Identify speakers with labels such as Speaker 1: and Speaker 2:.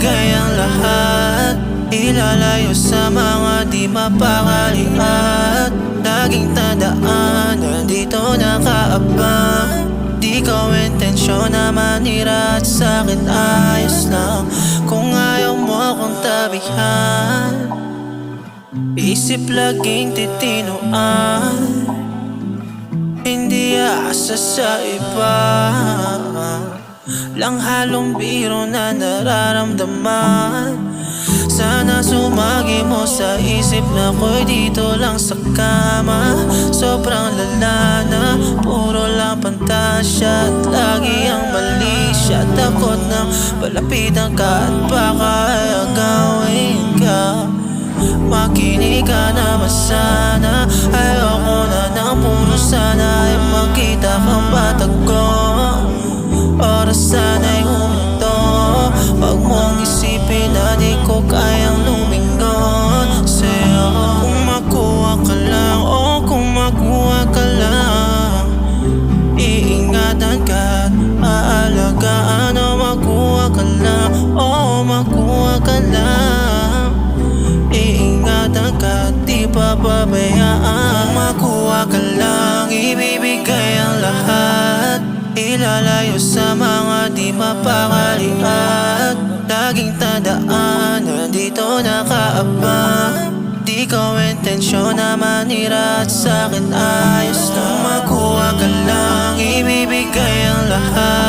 Speaker 1: ibibigay ang lahat. Ilalayo sa mga di mapakali at laging tandaan, nandito nakaabang. Di ko intensyon na manira at sa'kin ayos lang. Kung ayaw mo akong tabihan, isip laging titinuan, hindi aasa sa iba. Lang halong biro na nararamdaman. Sana sumagi mo sa isip na ko'y dito lang sa kama. Sobrang lala na, puro lang pantasya at lagi ang mali siya. Takot na palapitan ka at baka agawin ka. Makinig ka naman sana, ayoko na ng puro sana ay makita kang batag ko. Oras sana'y huminto, wag mong isipin na di ko kayang lumingon sa'yo. Kung makuha ka lang, o kung makuha ka lang, iingatan ka at aalagaan. O makuha ka lang, o makuha ka lang, iingatan ka at di papabayaan. Kung makuha ka lang, ibibigay ang lahat. Ilalayo sa mga di mapakali at laging tandaan, nandito nakaabang. Di ko intensyon na manira at sa'kin ayos lang. Makuha ka lang, ibibigay ang lahat.